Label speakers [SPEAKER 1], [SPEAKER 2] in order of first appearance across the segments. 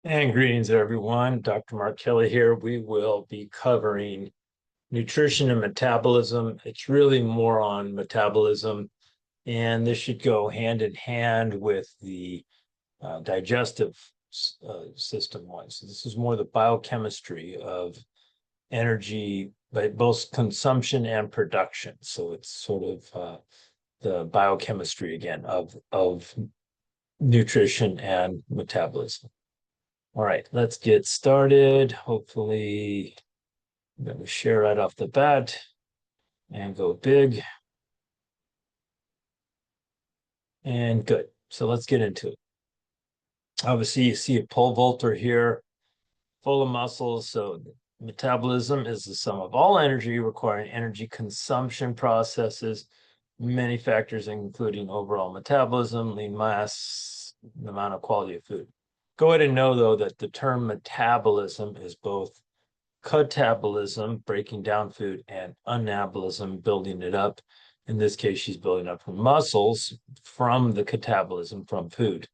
[SPEAKER 1] And greetings, everyone. Dr. Mark Kelly here. We will be covering nutrition and metabolism. It's really more on metabolism, and this should go hand in hand with the digestive system one. So this is more the biochemistry of energy, but both consumption and production. So it's sort of the biochemistry again of nutrition and metabolism. All right, let's get started. Hopefully, I'm going to share right off the bat and go big. And good. So let's get into it. Obviously, you see a pole vaulter here, full of muscles. So metabolism is the sum of all energy requiring energy consumption processes, many factors, including overall metabolism, lean mass, the amount of quality of food. Go ahead and know, though, that the term metabolism is both catabolism, breaking down food, and anabolism, building it up. In this case, she's building up her muscles from the catabolism from food.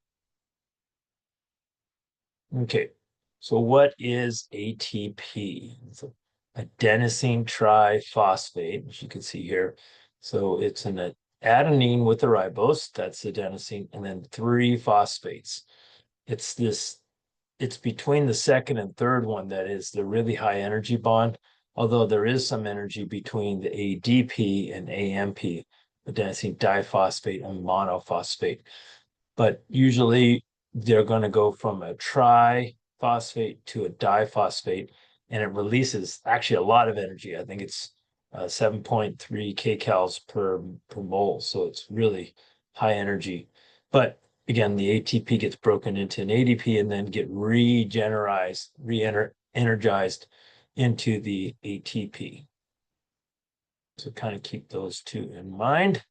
[SPEAKER 1] Okay, so what is ATP? It's adenosine triphosphate, as you can see here. So it's an adenine with a ribose, that's adenosine, and then 3 phosphates. It's between the second and third one that is the really high energy bond, although there is some energy between the ADP and AMP, adenosine diphosphate and monophosphate. But usually they're going to go from a triphosphate to a diphosphate, and it releases actually a lot of energy. I think it's 7.3 kcals per mole, so it's really high energy. But again, the ATP gets broken into an ADP and then get re-energized into the ATP. So kind of keep those two in mind.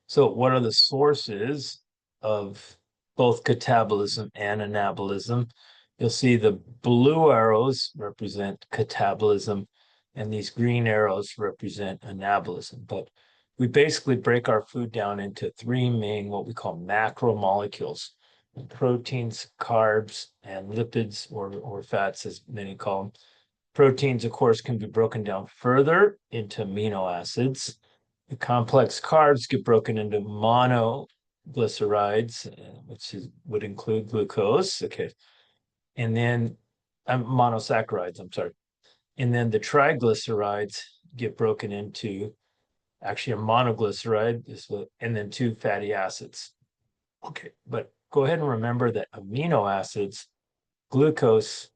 [SPEAKER 1] So what are the sources of both catabolism and anabolism? You'll see the blue arrows represent catabolism and these green arrows represent anabolism. But we basically break our food down into 3 main, what we call macromolecules: proteins, carbs, and lipids, or fats, as many call them. Proteins, of course, can be broken down further into amino acids. The complex carbs get broken into monoglycerides, which would include glucose. Okay. And then monosaccharides, I'm sorry. And then the triglycerides get broken into actually a monoglyceride, and then 2 fatty acids. Okay. But go ahead and remember that amino acids, glucose,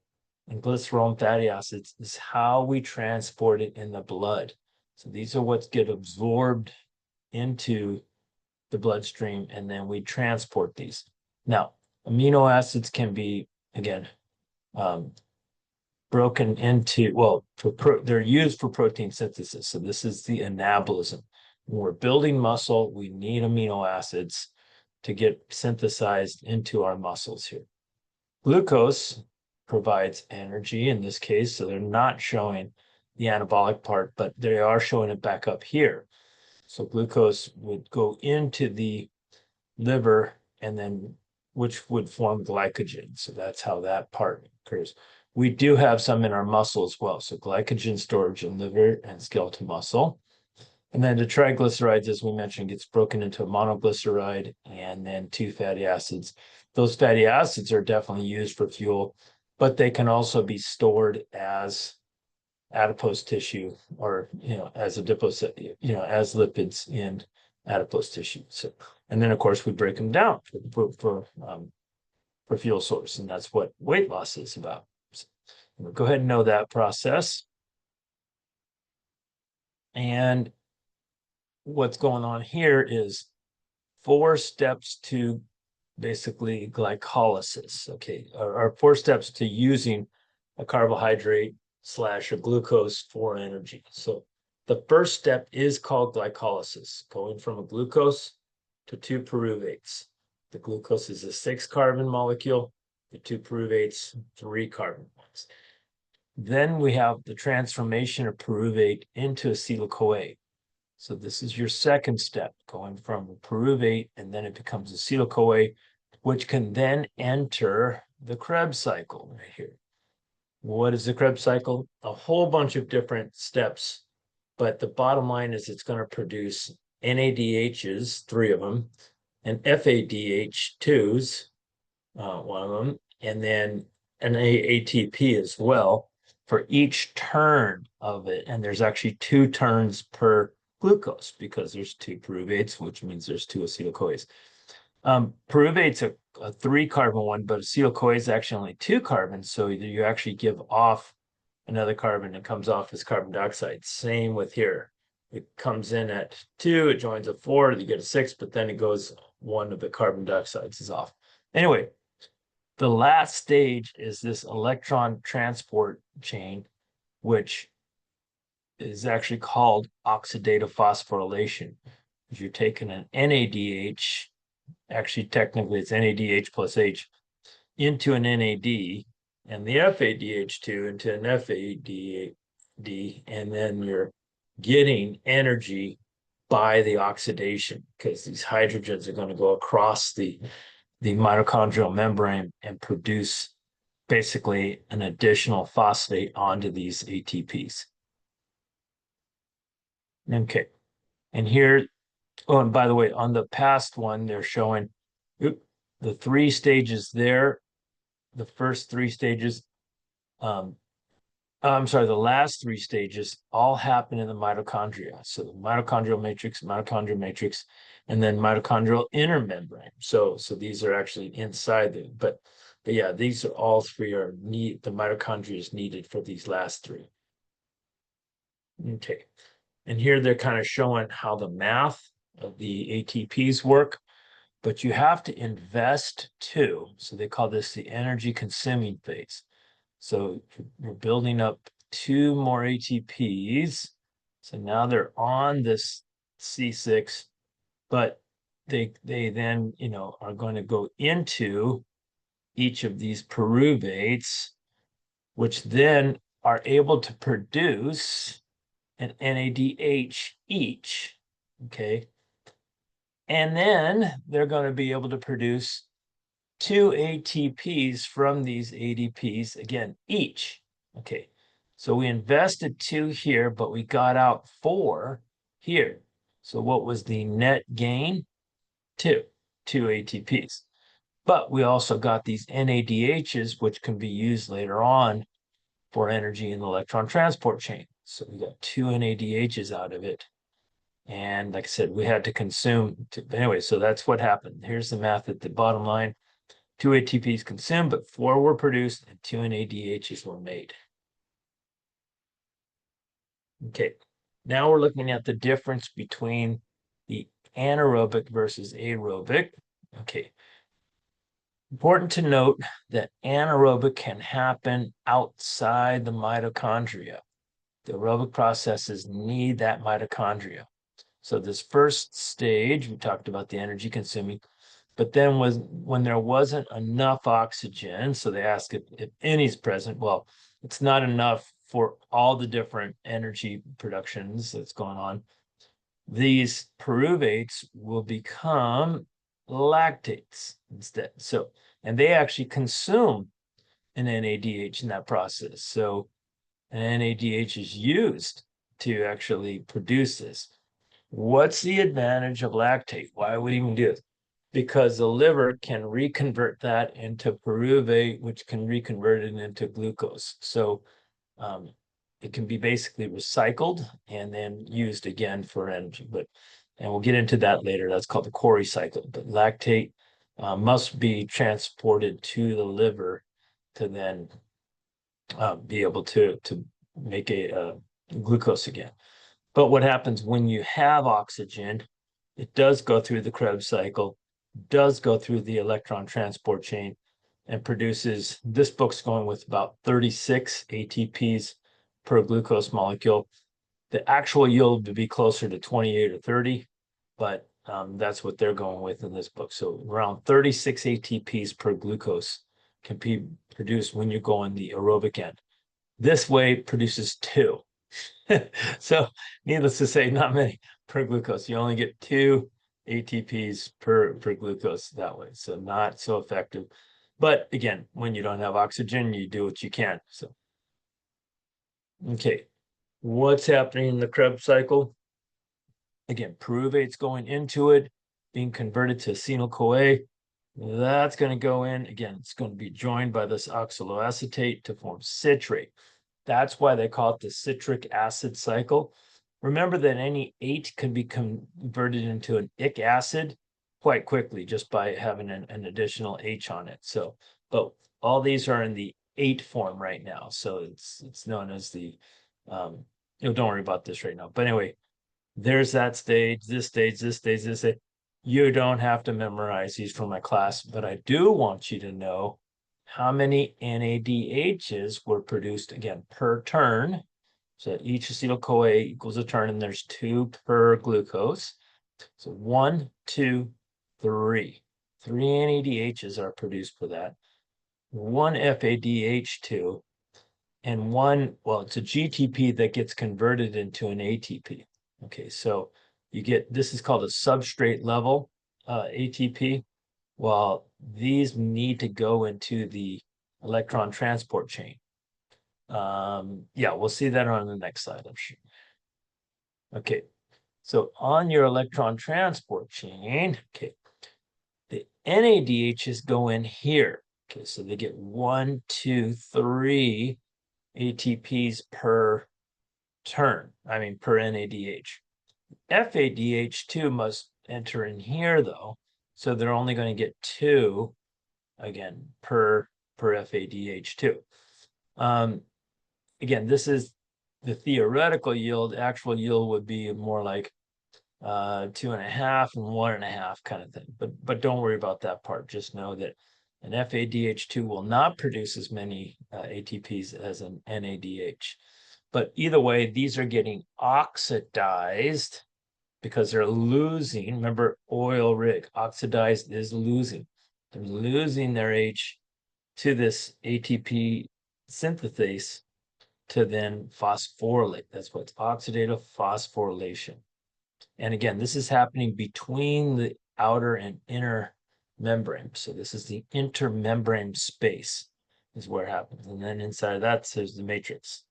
[SPEAKER 1] and glycerol and fatty acids is how we transport it in the blood. So these are what get absorbed into the bloodstream, and then we transport these. Now, amino acids can be, again, broken into, well, they're used for protein synthesis. So this is the anabolism. When we're building muscle, we need amino acids to get synthesized into our muscles here. Glucose provides energy in this case, so they're not showing the anabolic part, but they are showing it back up here. So glucose would go into the liver, and then which would form glycogen. So that's how that part occurs. We do have some in our muscle as well. So glycogen storage in liver and skeletal muscle. And then the triglycerides, as we mentioned, gets broken into a monoglyceride and then 2 fatty acids. Those fatty acids are definitely used for fuel, but they can also be stored as adipose tissue, or as adipose, as lipids in adipose tissue. So, and then of course we break them down for fuel source, and that's what weight loss is about. So go ahead and know that process. And what's going on here is 4 steps to basically glycolysis. Okay, or 4 steps to using a carbohydrate / a glucose for energy. So the first step is called glycolysis, going from a glucose to 2 pyruvates. The glucose is a 6-carbon molecule, the 2 pyruvates, 3 carbon ones. Then we have the transformation of pyruvate into acetyl-CoA. So this is your second step, going from a pyruvate, and then it becomes acetyl-CoA which can then enter the Krebs cycle right here. What is the Krebs cycle? A whole bunch of different steps, but the bottom line is it's going to produce NADHs, 3 of them, and FADH2s, one of them, and then an ATP as well for each turn of it. And there's actually 2 turns per glucose because there's 2 pyruvates, which means there's 2 acetyl-CoAs. Pyruvate's a 3-carbon one, but acetyl-CoA is actually only 2 carbons. So you actually give off another carbon and comes off as carbon dioxide. Same with here. It comes in at 2, it joins a 4, you get a 6, but then it goes, one of the carbon dioxides is off. Anyway, the last stage is this electron transport chain, which is actually called oxidative phosphorylation. If you're taking an NADH, actually technically it's NADH plus H, into an NAD, and the FADH2 into an FAD, and then you're getting energy by the oxidation because these hydrogens are going to go across the mitochondrial membrane and produce basically an additional phosphate onto these ATPs. Okay, and here, oh, and by the way, on the past one, they're showing the 3 stages there. The first 3 stages, I'm sorry, the last 3 stages all happen in the mitochondria. So the mitochondrial matrix, and then mitochondrial inner membrane. So these are actually inside the, but yeah, these are all 3 are need, the mitochondria is needed for these last 3. Okay, and here they're kind of showing how the math of the ATPs work, but you have to invest 2. So they call this the energy consuming phase. So we're building up 2 more ATPs. So now they're on this C6, but they then, are going to go into each of these pyruvates, which then are able to produce an NADH each, okay? And then they're going to be able to produce 2 ATPs from these ADPs, again, each. Okay, so we invested 2 here, but we got out 4 here. So what was the net gain? 2 ATPs. But we also got these NADHs, which can be used later on for energy in the electron transport chain. So we got 2 NADHs out of it. And like I said, we had to consume. Anyway, so that's what happened. Here's the math at the bottom line. 2 ATPs consumed, but 4 were produced and 2 NADHs were made. Okay, now we're looking at the difference between the anaerobic versus aerobic. Okay, important to note that anaerobic can happen outside the mitochondria. The aerobic processes need that mitochondria. So this first stage, we talked about the energy consuming, but then when there wasn't enough oxygen, so they ask if any is present. Well, it's not enough for all the different energy productions that's going on. These pyruvates will become lactates instead. So, and they actually consume an NADH in that process. So an NADH is used to actually produce this. What's the advantage of lactate? Why would we even do it? Because the liver can reconvert that into pyruvate, which can reconvert it into glucose. So it can be basically recycled and then used again for energy. And we'll get into that later. That's called the Cori cycle. But lactate must be transported to the liver to then be able to make a glucose again. But what happens when you have oxygen? It does go through the Krebs cycle, does go through the electron transport chain, and produces, this book's going with about 36 ATPs per glucose molecule. The actual yield would be closer to 28 or 30, but that's what they're going with in this book. So around 36 ATPs per glucose can be produced when you go on the aerobic end. This way produces 2. So needless to say, not many per glucose. You only get 2 ATPs per glucose that way. So not so effective. But again, when you don't have oxygen, you do what you can. So, okay, what's happening in the Krebs cycle? Again, pyruvate's going into it, being converted to acetyl-CoA. That's going to go in. Again, it's going to be joined by this oxaloacetate to form citrate. That's why they call it the citric acid cycle. Remember that any 8 can be converted into an ic acid quite quickly just by having an additional H on it. So, but all these are in the 8 form right now. So it's known as the, don't worry about this right now. But anyway, there's that stage, this stage, this stage, this stage. You don't have to memorize these for my class, but I do want you to know how many NADHs were produced, again, per turn. So each acetyl-CoA equals a turn, and there's 2 per glucose. So 1, 2, 3. 3 NADHs are produced for that. 1 FADH2, and 1, well, it's a GTP that gets converted into an ATP. Okay, so you get, this is called a substrate level ATP. Well, these need to go into the electron transport chain. Yeah, we'll see that on the next slide, I'm sure. Okay, so on your electron transport chain, okay, the NADHs go in here. Okay, so they get 1, 2, 3 ATPs per turn, per NADH. FADH2 must enter in here though, so they're only going to get 2 again per FADH2. Again, this is the theoretical yield. Actual yield would be more like 2.5 and 1.5 kind of thing. But don't worry about that part. Just know that an FADH2 will not produce as many ATPs as an NADH. But either way, these are getting oxidized because they're losing. Remember, oil rig, oxidized is losing. They're losing their H to this ATP synthase to then phosphorylate. That's what's oxidative phosphorylation. And again, this is happening between the outer and inner membrane. So this is the intermembrane space is where it happens. And then inside of that, there's the matrix.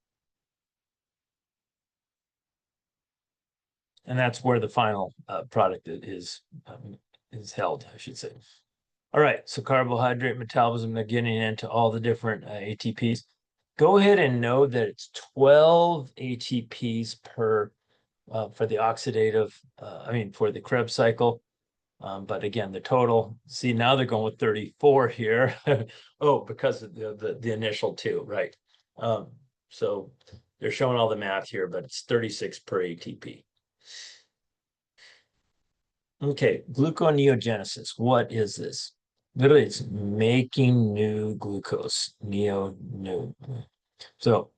[SPEAKER 1] And that's where the final product is held, I should say. All right, so carbohydrate metabolism, they're getting into all the different ATPs. Go ahead and know that it's 12 ATPs per for the oxidative, for the Krebs cycle. But again, the total, see, now they're going with 34 here. Oh, because of the initial 2, right? So they're showing all the math here, but it's 36 per ATP. Okay, gluconeogenesis. What is this? Literally, it's making new glucose, new. So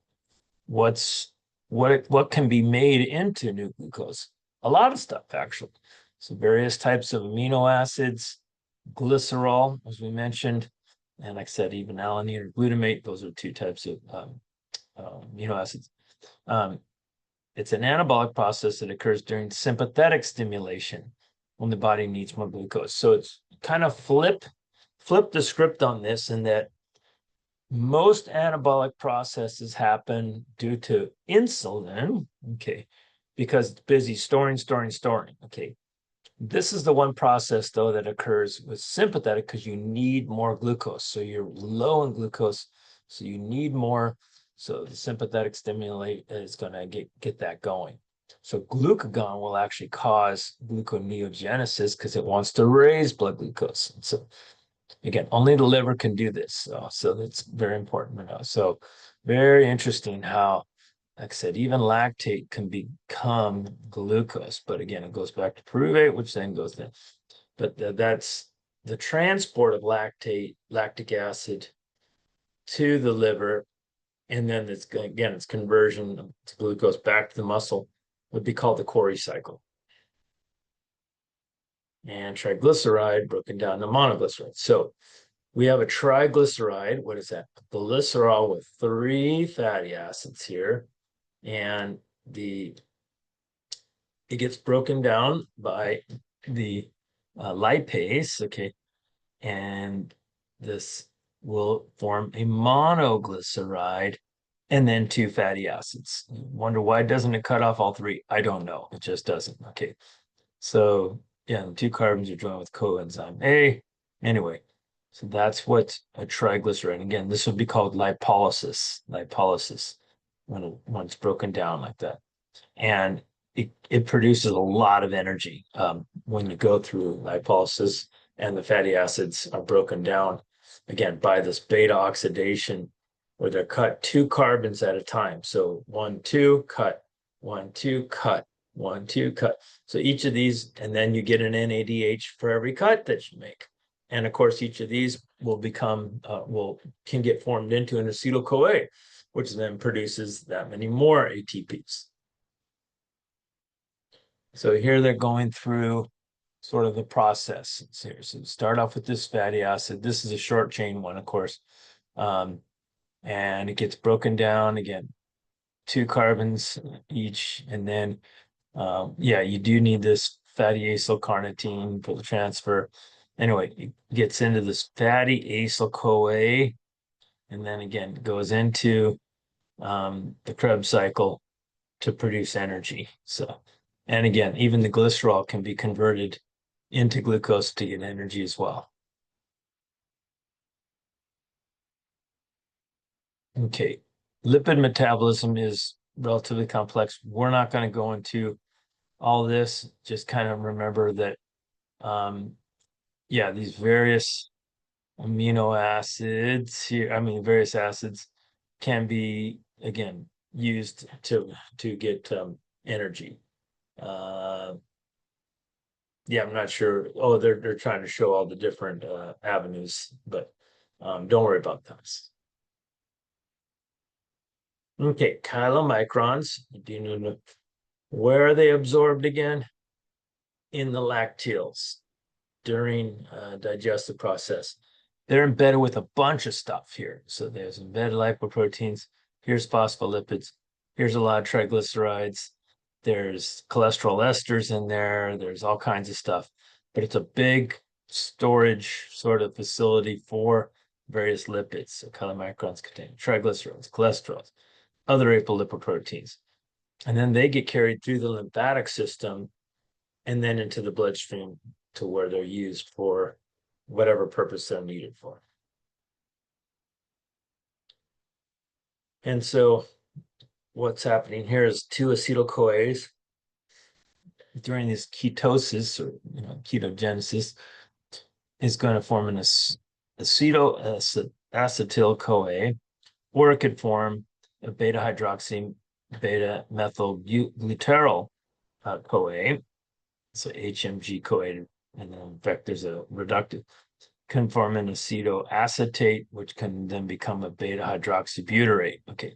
[SPEAKER 1] what can be made into new glucose? A lot of stuff, actually. So various types of amino acids, glycerol, as we mentioned, and like I said, even alanine or glutamate, those are 2 types of amino acids. It's an anabolic process that occurs during sympathetic stimulation when the body needs more glucose. So it's kind of flip the script on this, in that most anabolic processes happen due to insulin, okay, because it's busy storing. Okay, this is the one process though that occurs with sympathetic because you need more glucose. So you're low in glucose, so you need more. So the sympathetic stimulate is going to get that going. So glucagon will actually cause gluconeogenesis because it wants to raise blood glucose. So again, only the liver can do this. So that's very important to know. So very interesting how, like I said, even lactate can become glucose. But again, it goes back to pyruvate, which then goes there. But that's the transport of lactic acid to the liver. And then it's conversion to glucose back to the muscle would be called the Cori cycle. And triglyceride broken down to monoglyceride. So we have a triglyceride. What is that? Glycerol with 3 fatty acids here. And it gets broken down by the lipase, okay, and this will form a monoglyceride and then two fatty acids. Wonder why doesn't it cut off all three? I don't know. It just doesn't. Okay. So yeah, the two carbons are joined with coenzyme A. Anyway, so that's what a triglyceride. Again, this would be called lipolysis. Lipolysis when it's broken down like that. And it produces a lot of energy when you go through lipolysis and the fatty acids are broken down again by this beta oxidation where they're cut two carbons at a time. So 1, 2, cut, 1, 2, cut, 1, 2, cut. So each of these, and then you get an NADH for every cut that you make. And of course, each of these will become, can get formed into an acetyl-CoA, which then produces that many more ATPs. So here they're going through sort of the process here. So start off with this fatty acid. This is a short chain one, of course. And it gets broken down again, two carbons each. And then, yeah, you do need this fatty acyl carnitine for the transfer. Anyway, it gets into this fatty acyl CoA, and then again, goes into the Krebs cycle to produce energy. So, and again, even the glycerol can be converted into glucose to get energy as well. Okay, lipid metabolism is relatively complex. We're not going to go into all this. Just kind of remember that, yeah, these various amino acids here, I mean, various acids can be, again, used to get energy. Yeah, I'm not sure. Oh, they're trying to show all the different avenues, but don't worry about those. Okay, chylomicrons. Do you know where are they absorbed again? In the lacteals during digestive process. They're embedded with a bunch of stuff here. So there's embedded lipoproteins. Here's phospholipids. Here's a lot of triglycerides. There's cholesterol esters in there. There's all kinds of stuff. But it's a big storage sort of facility for various lipids. So chylomicrons contain triglycerides, cholesterols, other apolipoproteins. And then they get carried through the lymphatic system and then into the bloodstream to where they're used for whatever purpose they're needed for. And so what's happening here is two acetyl-CoAs during this ketosis or ketogenesis is going to form an acetyl-CoA, or it could form a beta hydroxy beta methyl glutaryl CoA, so HMG CoA, and then in fact there's a reductive, can form an acetoacetate, which can then become a beta hydroxybutyrate. Okay,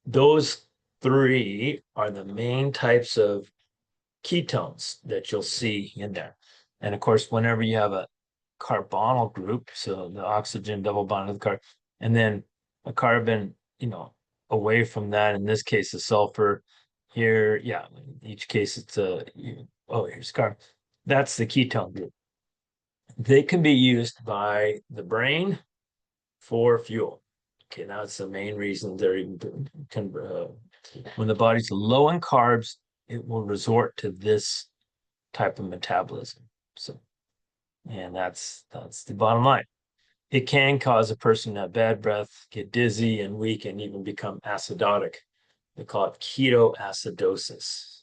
[SPEAKER 1] those three are the main types of ketones that you'll see in there. And of course, whenever you have a carbonyl group, so the oxygen double bond with the carbon, and then a carbon, away from that, in this case, the sulfur here, yeah, in each case it's here's carbon. That's the ketone group. They can be used by the brain for fuel. Okay, that's the main reason they're even when the body's low in carbs, it will resort to this type of metabolism. So, and that's the bottom line. It can cause a person to have bad breath, get dizzy and weak, and even become acidotic. They call it ketoacidosis.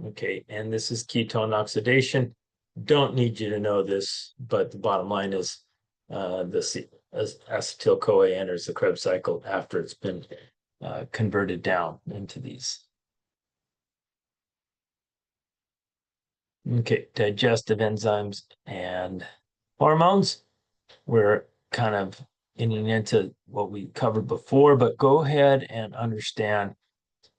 [SPEAKER 1] Okay, and this is ketone oxidation. Don't need you to know this, but the bottom line is the acetyl-CoA enters the Krebs cycle after it's been converted down into these. Okay, digestive enzymes and hormones. We're kind of getting into what we covered before, but go ahead and understand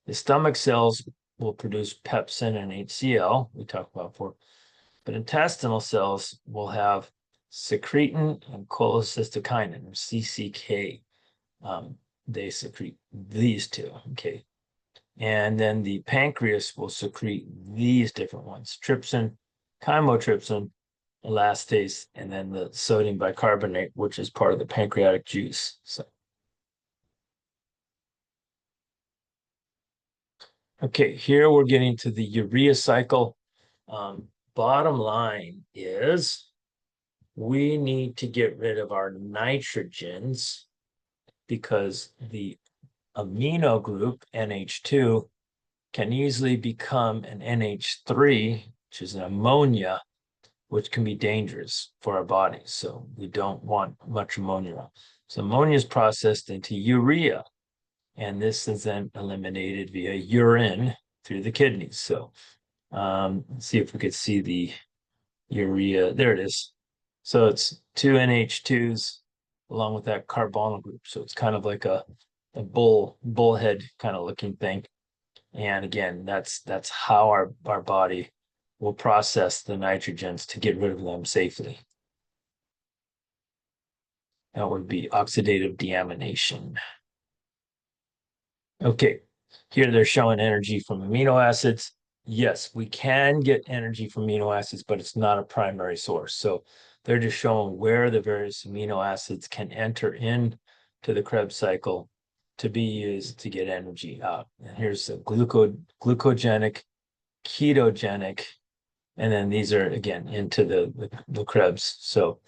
[SPEAKER 1] the stomach cells will produce pepsin and HCl, we talked about before, but intestinal cells will have secretin and cholecystokinin, or CCK. They secrete these two, okay? And then the pancreas will secrete these different ones: trypsin, chymotrypsin, elastase, and then the sodium bicarbonate, which is part of the pancreatic juice. So, okay, here we're getting to the urea cycle. Bottom line is we need to get rid of our nitrogens because the amino group, NH2, can easily become an NH3, which is an ammonia, which can be dangerous for our bodies. So we don't want much ammonia. So ammonia is processed into urea, and this is then eliminated via urine through the kidneys. So let's see if we could see the urea. There it is. So it's two NH2s along with that carbonyl group. So it's kind of like a bullhead kind of looking thing. And again, that's how our body will process the nitrogens to get rid of them safely. That would be oxidative deamination. Okay, here they're showing energy from amino acids. Yes, we can get energy from amino acids, but it's not a primary source. So they're just showing where the various amino acids can enter in to the Krebs cycle to be used to get energy out. And here's the glucogenic, ketogenic, and then these are again into the Krebs. So,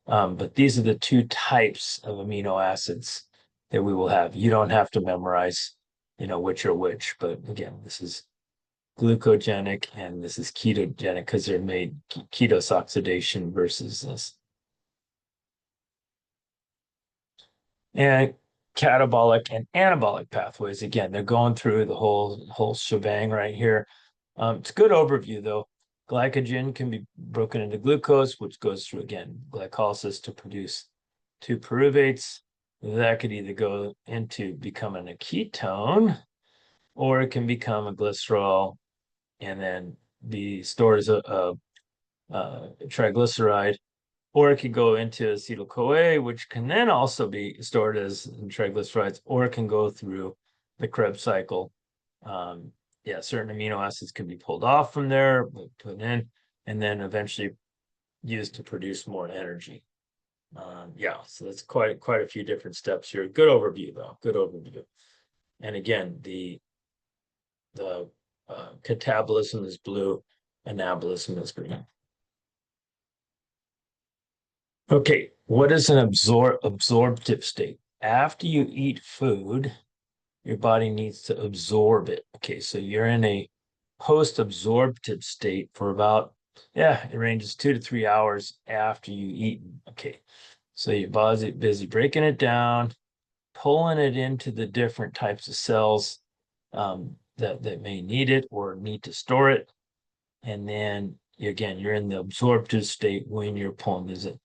[SPEAKER 1] but these are the two types of amino acids that we will have. You don't have to memorize, which are which, but again, this is glucogenic and this is ketogenic because they're made ketose oxidation versus this. And catabolic and anabolic pathways. Again, they're going through the whole shebang right here. It's a good overview though. Glycogen can be broken into glucose, which goes through again glycolysis to produce two pyruvates. That could either go into becoming a ketone, or it can become a glycerol and then be stored as a triglyceride, or it could go into acetyl-CoA, which can then also be stored as triglycerides, or it can go through the Krebs cycle. Yeah, certain amino acids can be pulled off from there, put in, and then eventually used to produce more energy. Yeah, so that's quite a few different steps here. Good overview, though. Good overview. And again, the catabolism is blue, anabolism is green. Okay, what is an absorptive state? After you eat food, your body needs to absorb it. Okay, so you're in a post-absorptive state for about, it ranges 2 to 3 hours after you eat. Okay, so your body's busy breaking it down, pulling it into the different types of cells that may need it or need to store it. And then again, you're in the absorptive state when you're pulling this in.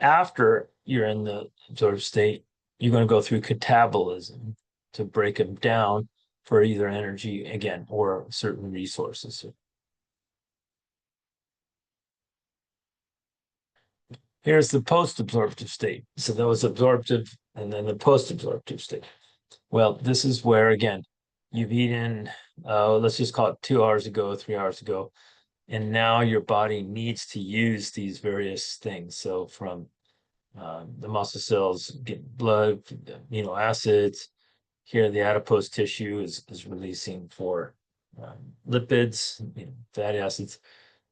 [SPEAKER 1] After you're in the absorptive state, you're going to go through catabolism to break them down for either energy again or certain resources. Here's the post-absorptive state. So that was absorptive and then the post-absorptive state. Well, this is where, again, you've eaten, let's just call it 2 hours ago, 3 hours ago, and now your body needs to use these various things. So from the muscle cells get blood, the amino acids. Here, the adipose tissue is releasing for lipids, fatty acids.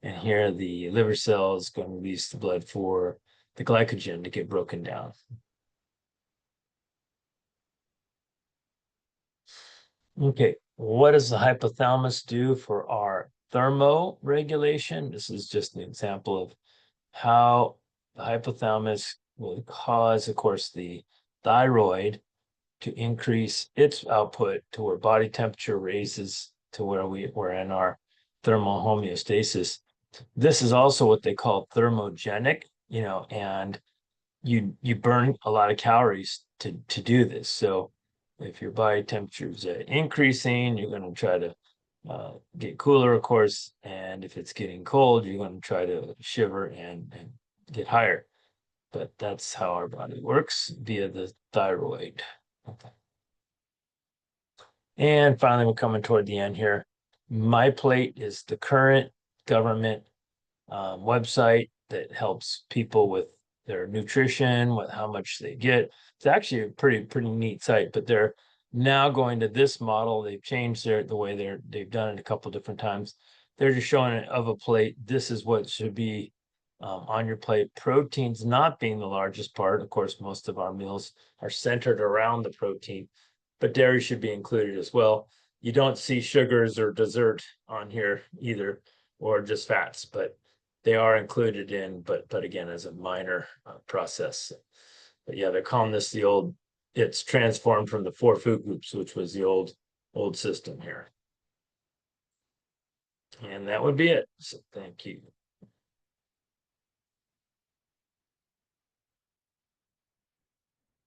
[SPEAKER 1] And here, the liver cells going to release the blood for the glycogen to get broken down. Okay, what does the hypothalamus do for our thermoregulation? This is just an example of how the hypothalamus will cause, of course, the thyroid to increase its output to where body temperature raises to where we're in our thermal homeostasis. This is also what they call thermogenic, and you burn a lot of calories to do this. So if your body temperature is increasing, you're going to try to get cooler, of course, and if it's getting cold, you're going to try to shiver and get higher. But that's how our body works via the thyroid. Okay. And finally, we're coming toward the end here. My Plate is the current government website that helps people with their nutrition, with how much they get. It's actually a pretty neat site, but they're now going to this model. They've changed the way they've done it a couple different times. They're just showing it of a plate. This is what should be on your plate. Proteins not being the largest part. Of course, most of our meals are centered around the protein, but dairy should be included as well. You don't see sugars or dessert on here either, or just fats, but they are included in, but again, as a minor process. But yeah, they're calling this the old, it's transformed from the 4 food groups, which was the old system here. And that would be it. So thank you.